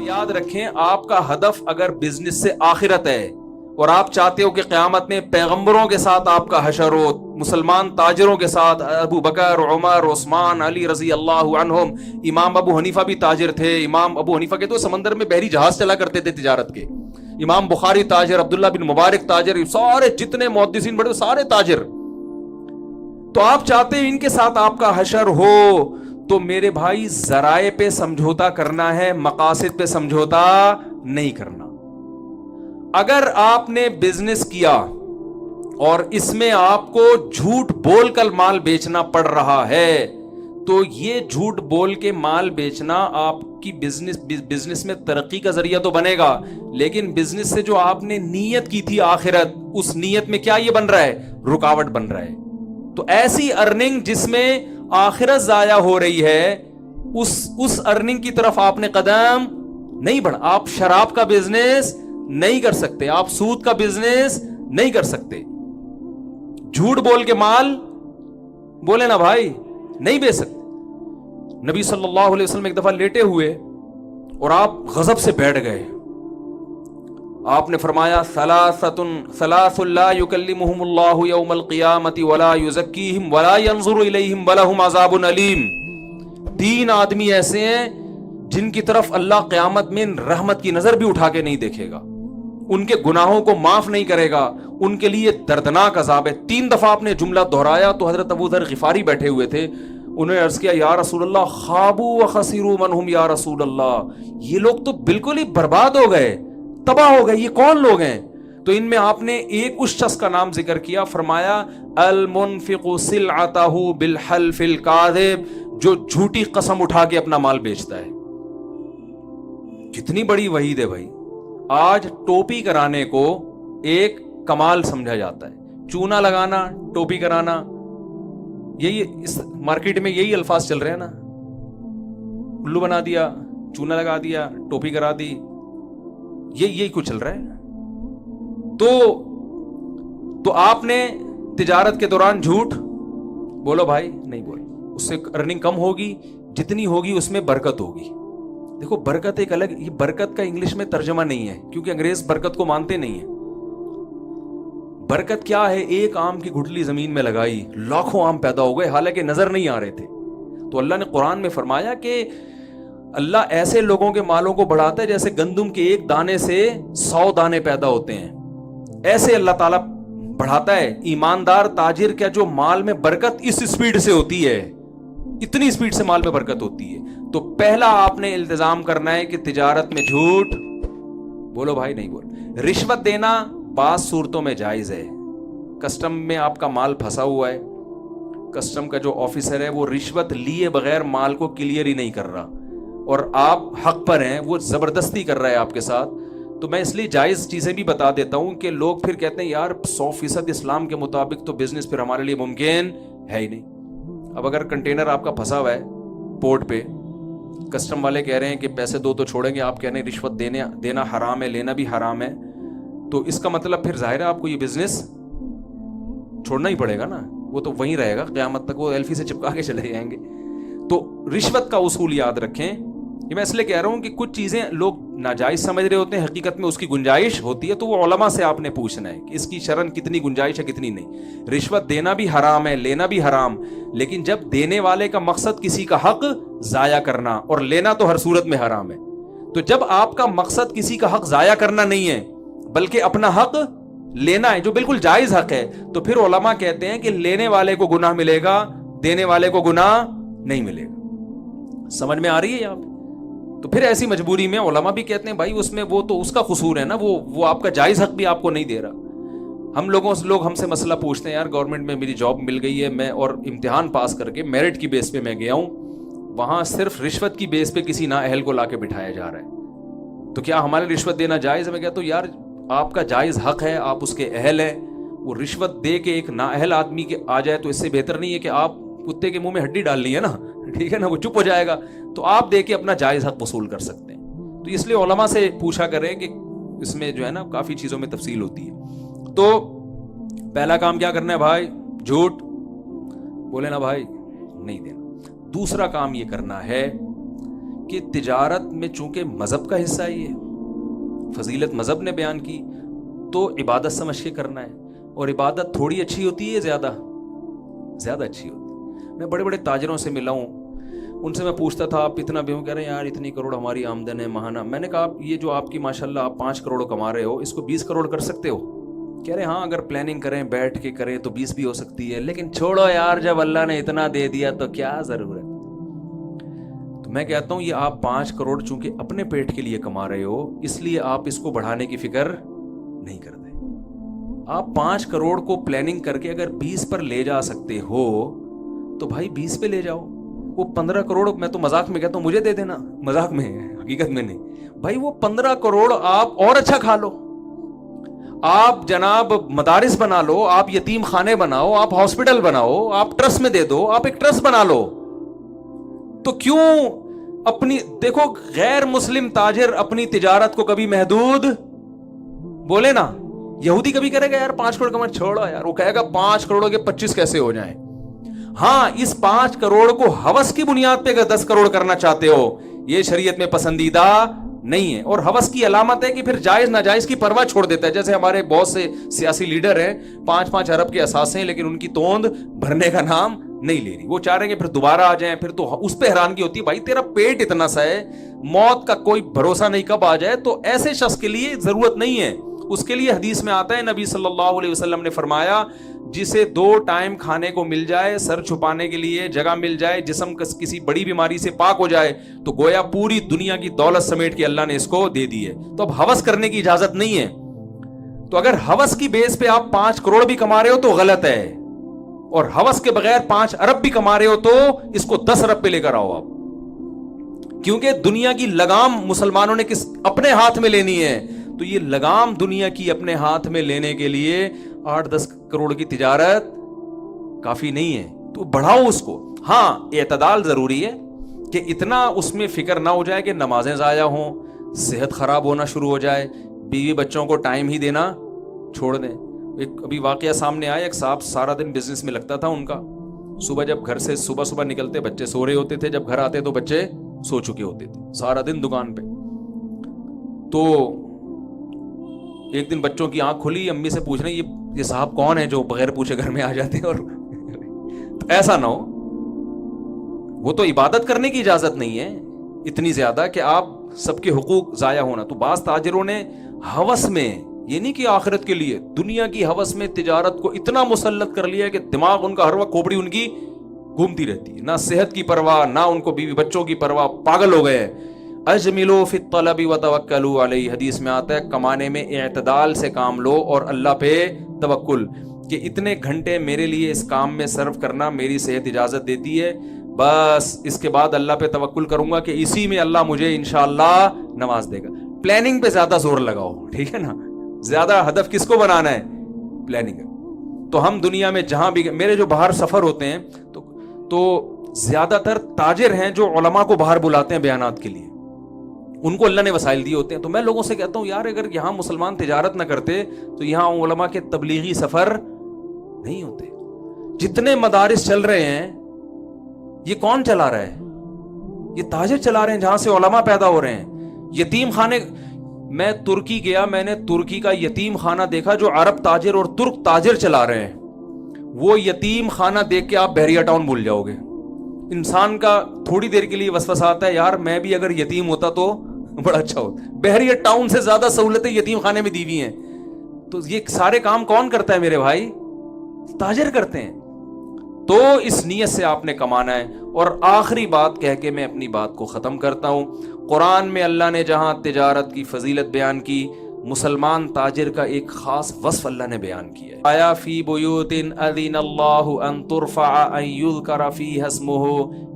یاد رکھیں آپ کا ہدف اگر بزنس سے آخرت ہے اور آپ چاہتے ہو کہ قیامت میں پیغمبروں کے ساتھ آپ کا حشر ہو, مسلمان تاجروں کے ساتھ, ابو بکر, عمر, عثمان, علی رضی اللہ عنہم, امام ابو حنیفہ بھی تاجر تھے, امام ابو حنیفہ کے تو سمندر میں بحری جہاز چلا کرتے تھے تجارت کے, امام بخاری تاجر, عبداللہ بن مبارک تاجر, سارے جتنے محدثین بڑے سارے تاجر. تو آپ چاہتے ہیں ان کے ساتھ آپ کا حشر ہو, تو میرے بھائی ذرائع پہ سمجھوتا کرنا ہے, مقاصد پہ سمجھوتا نہیں کرنا. اگر آپ نے بزنس کیا اور اس میں آپ کو جھوٹ بول کر مال بیچنا پڑ رہا ہے, تو یہ جھوٹ بول کے مال بیچنا آپ کی بزنس میں ترقی کا ذریعہ تو بنے گا, لیکن بزنس سے جو آپ نے نیت کی تھی آخرت, اس نیت میں کیا یہ بن رہا ہے, رکاوٹ بن رہا ہے. تو ایسی ارننگ جس میں آخرت ضائع ہو رہی ہے, اس ارننگ کی طرف آپ نے قدم نہیں بڑھا. آپ شراب کا بزنس نہیں کر سکتے, آپ سود کا بزنس نہیں کر سکتے, جھوٹ بول کے مال بولے نا بھائی نہیں بیچ سکتے. نبی صلی اللہ علیہ وسلم ایک دفعہ لیٹے ہوئے اور آپ غضب سے بیٹھ گئے. آپ نے فرمایا ثلاث لا یکلمہم اللہ یوم القیامت ولا یزکیہم ولا ینظر الیہم ولہم عذاب علیم. 3 آدمی ایسے ہیں جن کی طرف اللہ قیامت میں رحمت کی نظر بھی اٹھا کے نہیں دیکھے گا, ان کے گناہوں کو معاف نہیں کرے گا, ان کے لیے دردناک عذاب ہے. 3 دفعہ آپ نے جملہ دہرایا تو حضرت ابو ذر غفاری بیٹھے ہوئے تھے, انہوں نے عرض کیا یا رسول اللہ خابوا وخسروا من هم یا رسول اللہ, یہ لوگ تو بالکل ہی برباد ہو گئے, تباہ ہو گئے, یہ کون لوگ ہیں؟ تو ان میں آپ نے ایک اس شخص کا نام ذکر کیا, فرمایا المنفق سلعتہ بالحلف الکاذب, جو جھوٹی قسم اٹھا کے اپنا مال بیچتا ہے. کتنی بڑی وعید ہے بھائی. آج ٹوپی کرانے کو ایک کمال سمجھا جاتا ہے, چونا لگانا, ٹوپی کرانا, یہی اس مارکیٹ میں یہی الفاظ چل رہے ہیں نا, الو بنا دیا, چونا لگا دیا, ٹوپی کرا دی, یہی کچھ چل رہا ہے. تو آپ نے تجارت کے دوران جھوٹ بولو بھائی نہیں بولو, اس سے ارننگ کم ہوگی, جتنی ہوگی اس میں برکت ہوگی. دیکھو برکت ایک الگ, یہ برکت کا انگلش میں ترجمہ نہیں ہے کیونکہ انگریز برکت کو مانتے نہیں ہیں. برکت کیا ہے؟ ایک آم کی گھٹلی زمین میں لگائی, لاکھوں آم پیدا ہو گئے حالانکہ نظر نہیں آ رہے تھے. تو اللہ نے قرآن میں فرمایا کہ اللہ ایسے لوگوں کے مالوں کو بڑھاتا ہے جیسے گندم کے ایک دانے سے 100 دانے پیدا ہوتے ہیں, ایسے اللہ تعالیٰ بڑھاتا ہے. ایماندار تاجر کا جو مال میں برکت اس سپیڈ سے ہوتی ہے, اتنی سپیڈ سے مال میں برکت ہوتی ہے. تو پہلا آپ نے التزام کرنا ہے کہ تجارت میں جھوٹ بولو بھائی نہیں بولو. رشوت دینا بعض صورتوں میں جائز ہے. کسٹم میں آپ کا مال پھنسا ہوا ہے, کسٹم کا جو آفیسر ہے وہ رشوت لیے بغیر مال کو کلیئر ہی نہیں کر رہا اور آپ حق پر ہیں, وہ زبردستی کر رہا ہے آپ کے ساتھ. تو میں اس لیے جائز چیزیں بھی بتا دیتا ہوں کہ لوگ پھر کہتے ہیں یار 100% اسلام کے مطابق تو بزنس پھر ہمارے لیے ممکن ہے ہی نہیں. اب اگر کنٹینر آپ کا پھنسا ہوا ہے پورٹ پہ, کسٹم والے کہہ رہے ہیں کہ پیسے دو تو چھوڑیں گے, آپ کہہ رہے ہیں رشوت دینا حرام ہے, لینا بھی حرام ہے, تو اس کا مطلب پھر ظاہر ہے آپ کو یہ بزنس چھوڑنا ہی پڑے گا نا, وہ تو وہیں رہے گا قیامت تک, وہ ایلفی سے چپکا کے چلے جائیں گے. تو رشوت کا اصول یاد رکھیں. یہ میں اس لیے کہہ رہا ہوں کہ کچھ چیزیں لوگ ناجائز سمجھ رہے ہوتے ہیں, حقیقت میں اس کی گنجائش ہوتی ہے, تو وہ علماء سے آپ نے پوچھنا ہے کہ اس کی شرعاً کتنی گنجائش ہے کتنی نہیں. رشوت دینا بھی حرام ہے, لینا بھی حرام, لیکن جب دینے والے کا مقصد کسی کا حق ضائع کرنا, اور لینا تو ہر صورت میں حرام ہے, تو جب آپ کا مقصد کسی کا حق ضائع کرنا نہیں ہے بلکہ اپنا حق لینا ہے جو بالکل جائز حق ہے, تو پھر علماء کہتے ہیں کہ لینے والے کو گناہ ملے گا, دینے والے کو گناہ نہیں ملے گا. سمجھ میں آ رہی ہے آپ؟ تو پھر ایسی مجبوری میں علماء بھی کہتے ہیں بھائی اس میں وہ تو اس کا قصور ہے نا, وہ آپ کا جائز حق بھی آپ کو نہیں دے رہا. لوگ ہم سے مسئلہ پوچھتے ہیں یار گورنمنٹ میں میری جاب مل گئی ہے, میں اور امتحان پاس کر کے میرٹ کی بیس پہ میں گیا ہوں, وہاں صرف رشوت کی بیس پہ کسی نااہل کو لا کے بٹھایا جا رہا ہے, تو کیا ہمارے رشوت دینا جائز ہے؟ میں کہتا ہوں یار آپ کا جائز حق ہے, آپ اس کے اہل ہیں, وہ رشوت دے کے ایک نااہل آدمی کے آ جائے تو اس سے بہتر نہیں ہے کہ آپ کتے کے منہ میں ہڈی ڈال لی ہے نا, ٹھیک ہے نا, وہ چپ ہو جائے گا, تو آپ دے کے اپنا جائز حق وصول کر سکتے ہیں. تو اس لیے علماء سے پوچھا کریں کہ اس میں جو ہے نا کافی چیزوں میں تفصیل ہوتی ہے. تو پہلا کام کیا کرنا ہے بھائی؟ جھوٹ بولے نا بھائی نہیں دینا. دوسرا کام یہ کرنا ہے کہ تجارت میں چونکہ مذہب کا حصہ ہی ہے، فضیلت مذہب نے بیان کی، تو عبادت سمجھ کے کرنا ہے. اور عبادت تھوڑی اچھی ہوتی ہے، زیادہ اچھی ہوتی ہے. میں بڑے بڑے تاجروں سے ملا ہوں، ان سے میں پوچھتا تھا آپ اتنا بھی ہوں، کہہ رہے ہیں یار اتنی کروڑ ہماری آمدن ہے ماہانہ. میں نے کہا آپ یہ جو آپ کی ماشاءاللہ آپ 5 کروڑ کما رہے ہو، اس کو 20 کروڑ کر سکتے ہو؟ کہہ رہے ہاں اگر پلاننگ کریں بیٹھ کے کریں تو 20 بھی ہو سکتی ہے، لیکن چھوڑو یار جب اللہ نے اتنا دے دیا تو کیا ضرورت. تو میں کہتا ہوں یہ آپ 5 کروڑ چونکہ اپنے پیٹ کے لیے کما رہے ہو، اس لیے آپ اس کو بڑھانے کی فکر نہیں کرتے. آپ 5 کروڑ کو پلاننگ کر کے اگر 20 پر لے جا سکتے ہو تو بھائی 20 پہ لے جاؤ. وہ 15 کروڑ میں تو مذاق میں کہتا ہوں مجھے دے دینا، مذاق میں ہے حقیقت میں نہیں بھائی. وہ 15 کروڑ آپ اور اچھا کھا لو، آپ جناب مدارس بنا لو، آپ یتیم خانے بناؤ، آپ ہاسپٹل بناؤ، آپ ٹرسٹ میں دے دو، آپ ایک ٹرسٹ بنا لو. تو کیوں اپنی دیکھو غیر مسلم تاجر اپنی تجارت کو کبھی محدود بولے نا. یہودی کبھی کرے گا یار 5 کروڑ کما، چھوڑا یار. وہ کہے گا 5 کروڑ کے 25 کیسے ہو جائیں. ہاں اس 5 کروڑ کو ہوس کی بنیاد پہ اگر 10 کروڑ کرنا چاہتے ہو یہ شریعت میں پسندیدہ نہیں ہے. اور ہوس کی علامت ہے کہ پھر جائز ناجائز کی پرواہ چھوڑ دیتا ہے. جیسے ہمارے بہت سے سیاسی لیڈر ہیں 5-5 ارب کے اثاثے ہیں لیکن ان کی توند بھرنے کا نام نہیں لے رہی. وہ چاہ رہے ہیں کہ پھر دوبارہ آ جائیں. پھر تو اس پہ حیرانگی ہوتی ہے بھائی تیرا پیٹ اتنا سا ہے، موت کا کوئی بھروسہ نہیں کب آ جائے. تو ایسے شخص کے لیے ضرورت نہیں ہے. اس کے لیے حدیث میں آتا ہے نبی صلی اللہ علیہ وسلم نے فرمایا جسے 2 ٹائم کھانے کو مل جائے، سر چھپانے کے لیے جگہ مل جائے، جسم کسی بڑی بیماری سے پاک ہو جائے تو گویا پوری دنیا کی دولت سمیٹ کے اللہ نے اس کو دے دی ہے. تو اب ہوس کرنے کی اجازت نہیں ہے. تو اگر ہوس کی بیس پہ آپ 5 کروڑ بھی کما رہے ہو تو غلط ہے، اور ہوس کے بغیر 5 ارب بھی کما رہے ہو تو اس کو 10 ارب پہ لے کر آؤ آپ. کیونکہ دنیا کی لگام مسلمانوں نے اپنے ہاتھ میں لینی ہے. تو یہ لگام دنیا کی اپنے ہاتھ میں لینے کے لیے 8-10 کروڑ کی تجارت کافی نہیں ہے. تو بڑھاؤ اس کو. ہاں اعتدال ضروری ہے کہ اتنا اس میں فکر نہ ہو جائے کہ نمازیں ضائع ہوں، صحت خراب ہونا شروع ہو جائے، بیوی بچوں کو ٹائم ہی دینا چھوڑ دیں. ایک ابھی واقعہ سامنے آیا، ایک صاحب سارا دن بزنس میں لگتا تھا ان کا. صبح جب گھر سے صبح نکلتے بچے سو رہے ہوتے تھے، جب گھر آتے تو بچے سو چکے ہوتے تھے، سارا دن دکان پہ. تو ایک دن بچوں کی آنکھ کھلی، امی سے پوچھ رہے ہیں یہ صاحب کون ہے جو بغیر پوچھے گھر میں آ جاتے ہیں. اور تو ایسا نہ ہو، وہ تو عبادت کرنے کی اجازت نہیں ہے اتنی زیادہ کہ آپ سب کے حقوق ضائع ہونا. تو بعض تاجروں نے ہوس میں، یہ نہیں کہ آخرت کے لیے، دنیا کی ہوس میں تجارت کو اتنا مسلط کر لیا کہ دماغ ان کا ہر وقت کھوپڑی ان کی گھومتی رہتی ہے، نہ صحت کی پرواہ نہ ان کو بیوی بچوں کی پرواہ، پاگل ہو گئے. اجملوا فی الطلب وتوکلوا علیہ، حدیث میں آتا ہے کمانے میں اعتدال سے کام لو اور اللہ پہ توکل، کہ اتنے گھنٹے میرے لیے اس کام میں صرف کرنا میری صحت اجازت دیتی ہے، بس اس کے بعد اللہ پہ توکل کروں گا کہ اسی میں اللہ مجھے انشاءاللہ نواز دے گا. پلاننگ پہ زیادہ زور لگاؤ، ٹھیک ہے نا. زیادہ ہدف کس کو بنانا ہے؟ پلاننگ. تو ہم دنیا میں جہاں بھی، میرے جو باہر سفر ہوتے ہیں تو زیادہ تر تاجر ہیں جو علماء کو باہر بلاتے ہیں بیانات کے لیے، ان کو اللہ نے وسائل دیے ہوتے ہیں. تو میں لوگوں سے کہتا ہوں یار اگر یہاں مسلمان تجارت نہ کرتے تو یہاں علماء کے تبلیغی سفر نہیں ہوتے. جتنے مدارس چل رہے ہیں یہ کون چلا رہا ہے؟ یہ تاجر چلا رہے ہیں جہاں سے علماء پیدا ہو رہے ہیں. یتیم خانے، میں ترکی گیا، میں نے ترکی کا یتیم خانہ دیکھا جو عرب تاجر اور ترک تاجر چلا رہے ہیں. وہ یتیم خانہ دیکھ کے آپ بحریہ ٹاؤن بھول جاؤ گے. انسان کا تھوڑی دیر کے لیے وسوسہ آتا ہے یار میں بھی اگر یتیم ہوتا تو بڑا اچھا ہوتا. بحریہ ٹاؤن سے زیادہ سہولتیں یتیم خانے میں دی ہوئی ہیں. تو یہ سارے کام کون کرتا ہے میرے بھائی؟ تاجر کرتے ہیں. تو اس نیت سے آپ نے کمانا ہے. اور آخری بات کہہ کے میں اپنی بات کو ختم کرتا ہوں. قرآن میں اللہ نے جہاں تجارت کی فضیلت بیان کی، مسلمان تاجر کا ایک خاص وصف اللہ نے بیان کیا ہے. آیا فی بیوت اذن اللہ ان ترفع ان یذکر فیہا اسمہ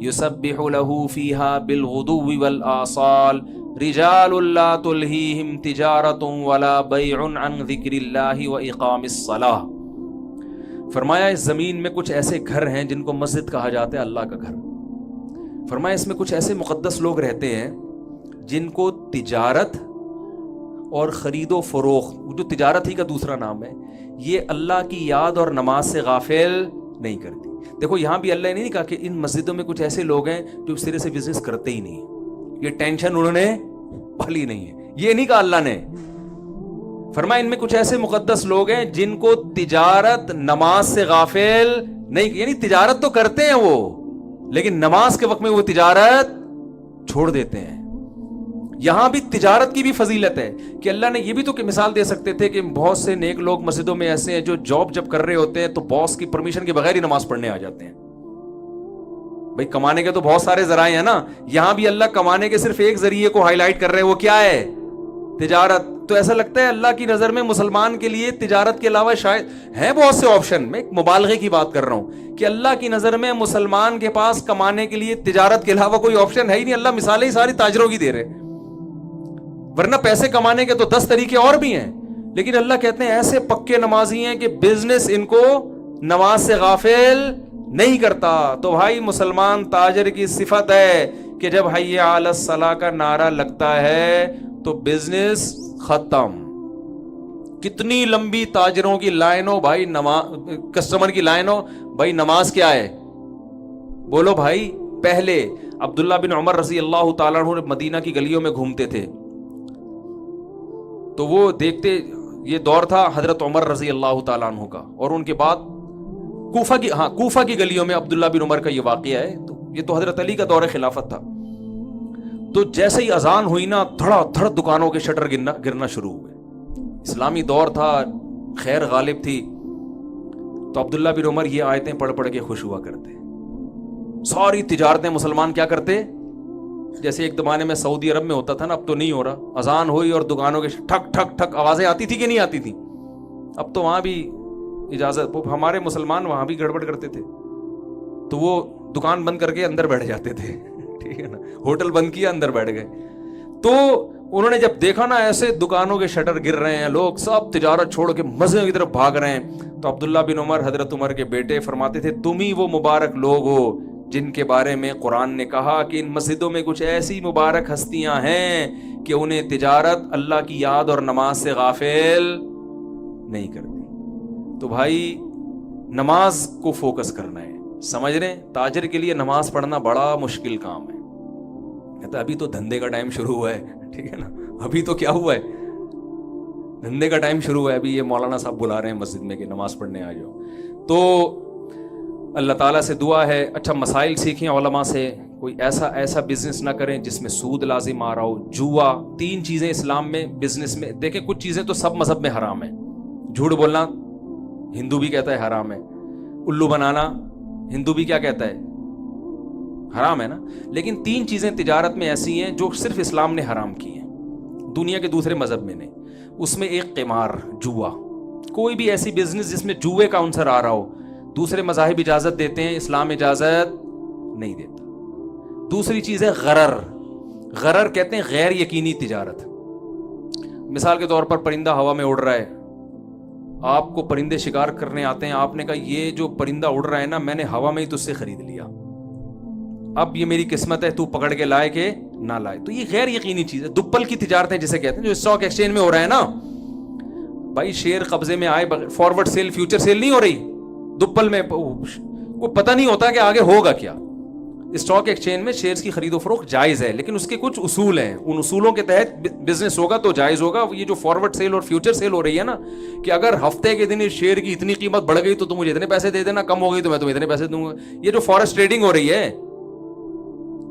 یسبح لہ فیہا بالغدو والآصال رجال لا تلہیہم تجارت ولا بیع عن ذکر اللہ واقام الصلاۃ. فرمایا اس زمین میں کچھ ایسے گھر ہیں جن کو مسجد کہا جاتا ہے، اللہ کا گھر. فرمایا اس میں کچھ ایسے مقدس لوگ رہتے ہیں جن کو تجارت اور خرید و فروخت، جو تجارت ہی کا دوسرا نام ہے، یہ اللہ کی یاد اور نماز سے غافل نہیں کرتی. دیکھو یہاں بھی اللہ نے نہیں کہا کہ ان مسجدوں میں کچھ ایسے لوگ ہیں جو سرے سے بزنس کرتے ہی نہیں. یہ ٹینشن انہوں نے پالی نہیں ہے. یہ نہیں کہا اللہ نے. فرمایا ان میں کچھ ایسے مقدس لوگ ہیں جن کو تجارت نماز سے غافل نہیں, یعنی تجارت تو کرتے ہیں وہ, لیکن نماز کے وقت میں وہ تجارت چھوڑ دیتے ہیں. یہاں بھی تجارت کی بھی فضیلت ہے کہ اللہ نے یہ بھی تو کہ مثال دے سکتے تھے کہ بہت سے نیک لوگ مسجدوں میں ایسے ہیں جو جاب جب کر رہے ہوتے ہیں تو باس کی پرمیشن کے بغیر ہی نماز پڑھنے آ جاتے ہیں. بھائی کمانے کے تو بہت سارے ذرائع ہیں نا, یہاں بھی اللہ کمانے کے صرف ایک ذریعے کو ہائی لائٹ کر رہے ہیں, وہ کیا ہے؟ تجارت. تو ایسا لگتا ہے اللہ کی نظر میں مسلمان کے لیے تجارت کے علاوہ شاید ہیں بہت سے آپشن. میں ایک مبالغے کی بات کر رہا ہوں کہ اللہ کی نظر میں مسلمان کے پاس کمانے کے لیے تجارت کے علاوہ کوئی آپشن ہے ہی نہیں. اللہ مثالیں ہی ساری تاجروں کی دے رہے, ورنہ پیسے کمانے کے تو 10 طریقے اور بھی ہیں, لیکن اللہ کہتے ہیں ایسے پکے نمازی ہیں کہ بزنس ان کو نماز سے غافل نہیں کرتا. تو بھائی مسلمان تاجر کی صفت ہے کہ جب حی علی الصلاۃ کا نعرہ لگتا ہے تو بزنس ختم. کتنی لمبی تاجروں کی لائن ہو بھائی, کسٹمر کی لائن ہو بھائی, نماز کیا ہے بولو بھائی. پہلے عبداللہ بن عمر رضی اللہ تعالیٰ عنہ مدینہ کی گلیوں میں گھومتے تھے تو وہ دیکھتے, یہ دور تھا حضرت عمر رضی اللہ تعالیٰ عنہ کا, اور ان کے بعد کوفہ کی گلیوں میں عبداللہ بن عمر کا یہ واقعہ ہے. تو یہ تو حضرت علی کا دور خلافت تھا. تو جیسے ہی اذان ہوئی نا, دھڑا دھڑ دکانوں کے شٹر گرنا شروع ہوئے. اسلامی دور تھا, خیر غالب تھی. تو عبداللہ بن عمر یہ آیتیں پڑھ پڑھ کے خوش ہوا کرتے. ساری تجارتیں مسلمان کیا کرتے, جیسے ایک زمانے میں سعودی عرب میں ہوتا تھا نا, اب تو نہیں ہو رہا. اذان ہوئی اور دکانوں کے ٹھک ٹھک ٹھک آوازیں آتی تھی کہ نہیں آتی تھی؟ اب تو وہاں بھی اجازت, ہمارے مسلمان وہاں بھی گڑبڑ کرتے تھے تو وہ دکان بند کر کے اندر بیٹھ جاتے تھے, ٹھیک ہے نا, ہوٹل بند کیا اندر بیٹھ گئے. تو انہوں نے جب دیکھا نا ایسے دکانوں کے شٹر گر رہے ہیں, لوگ سب تجارت چھوڑ کے مزے کی طرف بھاگ رہے ہیں, تو عبداللہ بن عمر حضرت عمر کے بیٹے فرماتے تھے تم ہی وہ مبارک لوگ ہو جن کے بارے میں قرآن نے کہا کہ ان مسجدوں میں کچھ ایسی مبارک ہستیاں ہیں کہ انہیں تجارت اللہ کی یاد اور نماز سے غافل نہیں کرتی. تو بھائی نماز کو فوکس کرنا ہے, سمجھ رہے ہیں؟ تاجر کے لیے نماز پڑھنا بڑا مشکل کام ہے. کہتا ابھی تو دھندے کا ٹائم شروع ہوا ہے, ٹھیک ہے نا, ابھی تو کیا ہوا ہے, دھندے کا ٹائم شروع ہوا ہے. ابھی یہ مولانا صاحب بلا رہے ہیں مسجد میں کہ نماز پڑھنے آ جاؤ. تو اللہ تعالیٰ سے دعا ہے اچھا مسائل سیکھیں علماء سے, کوئی ایسا بزنس نہ کریں جس میں سود لازم آ رہا ہو, جوا. 3 چیزیں اسلام میں بزنس میں دیکھیں, کچھ چیزیں تو سب مذہب میں حرام ہے. جھوٹ بولنا ہندو بھی کہتا ہے حرام ہے, الو بنانا ہندو بھی کیا کہتا ہے حرام ہے نا, لیکن 3 چیزیں تجارت میں ایسی ہیں جو صرف اسلام نے حرام کی ہیں, دنیا کے دوسرے مذہب میں نہیں. اس میں ایک قمار, جوا. کوئی بھی ایسی بزنس جس میں جوے کا عنصر آ رہا ہو, دوسرے مذاہب اجازت دیتے ہیں, اسلام اجازت نہیں دیتا. دوسری چیز ہے غرر. غرر کہتے ہیں غیر یقینی تجارت. مثال کے طور پر پرندہ ہوا میں اڑ رہا ہے, آپ کو پرندے شکار کرنے آتے ہیں, آپ نے کہا یہ جو پرندہ اڑ رہا ہے نا میں نے ہوا میں ہی تجھ سے خرید لیا, اب یہ میری قسمت ہے, تو پکڑ کے لائے کہ نہ لائے. تو یہ غیر یقینی چیز ہے. دپل کی تجارتیں جسے کہتے ہیں, جو اسٹاک ایکسچینج میں ہو رہا ہے نا بھائی, شیئر قبضے میں آئے, فارورڈ سیل فیوچر سیل نہیں ہو رہی دپل میں, کو پتہ نہیں ہوتا کہ آگے ہوگا کیا. اسٹاک ایکسچینج میں شیئرز کی خرید و فروخت جائز ہے, لیکن اس کے کچھ اصول ہیں, ان اصولوں کے تحت بزنس ہوگا تو جائز ہوگا. یہ جو فارورڈ سیل اور فیوچر سیل ہو رہی ہے نا, کہ اگر ہفتے کے دن اس شیئر کی اتنی قیمت بڑھ گئی تو تم مجھے اتنے پیسے دے دینا, کم ہو گئی تو میں تمہیں اتنے پیسے دوں گا. یہ جو فورکس ٹریڈنگ ہو رہی ہے,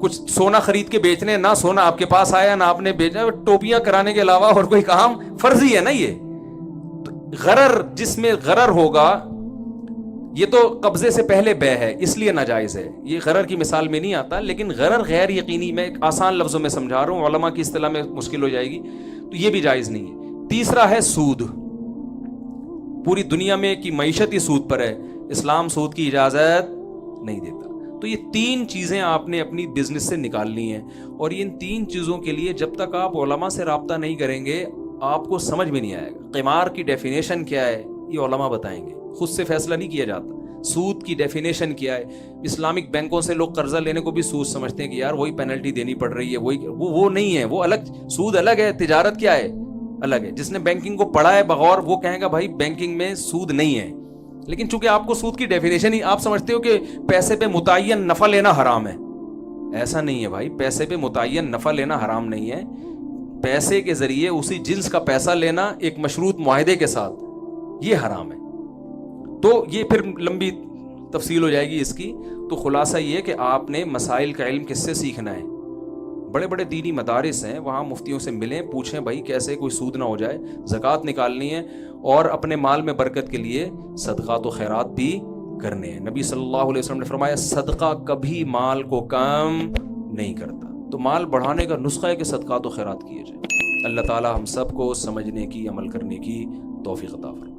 کچھ سونا خرید کے بیچنے, نہ سونا آپ کے پاس آیا نہ آپ نے بیچا, ٹوپیاں کرانے کے علاوہ اور کوئی کام فرضی ہے نا. یہ غرر, جس میں غرر ہوگا یہ تو قبضے سے پہلے بے ہے اس لیے ناجائز ہے. یہ غرر کی مثال میں نہیں آتا, لیکن غرر غیر یقینی, میں ایک آسان لفظوں میں سمجھا رہا ہوں, علماء کی اصطلاح میں مشکل ہو جائے گی, تو یہ بھی جائز نہیں ہے. تیسرا ہے سود. پوری دنیا میں کی معیشت ہی سود پر ہے, اسلام سود کی اجازت نہیں دیتا. تو یہ 3 چیزیں آپ نے اپنی بزنس سے نکالنی ہیں, اور ان 3 چیزوں کے لیے جب تک آپ علماء سے رابطہ نہیں کریں گے آپ کو سمجھ میں نہیں آئے گا. قمار کی ڈیفینیشن کیا ہے یہ علماء بتائیں گے, خود سے فیصلہ نہیں کیا جاتا. سود کی ڈیفینیشن کیا ہے, اسلامک بینکوں سے لوگ قرضہ لینے کو بھی سود سمجھتے ہیں کہ یار وہی پینلٹی دینی پڑ رہی ہے, وہ نہیں ہے, وہ الگ. سود الگ ہے, تجارت کیا ہے الگ ہے. جس نے بینکنگ کو پڑھا ہے بغور وہ کہے گا بھائی بینکنگ میں سود نہیں ہے, لیکن چونکہ آپ کو سود کی ڈیفینیشن ہی, آپ سمجھتے ہو کہ پیسے پہ متعین نفع لینا حرام ہے, ایسا نہیں ہے بھائی، پیسے پہ متعین نفع لینا حرام نہیں ہے، پیسے کے ذریعے اسی جنس کا پیسہ لینا ایک مشروط معاہدے کے ساتھ یہ حرام ہے۔ تو یہ پھر لمبی تفصیل ہو جائے گی اس کی، تو خلاصہ یہ کہ آپ نے مسائل کا علم کس سے سیکھنا ہے؟ بڑے بڑے دینی مدارس ہیں، وہاں مفتیوں سے ملیں، پوچھیں بھائی کیسے کوئی سود نہ ہو جائے، زکوٰۃ نکالنی ہے اور اپنے مال میں برکت کے لیے صدقات و خیرات بھی کرنے ہیں۔ نبی صلی اللہ علیہ وسلم نے فرمایا صدقہ کبھی مال کو کم نہیں کرتا، تو مال بڑھانے کا نسخہ ہے کہ صدقات و خیرات کیے جائیں۔ اللہ تعالی ہم سب کو سمجھنے کی، عمل کرنے کی توفیق عطا فرمائے۔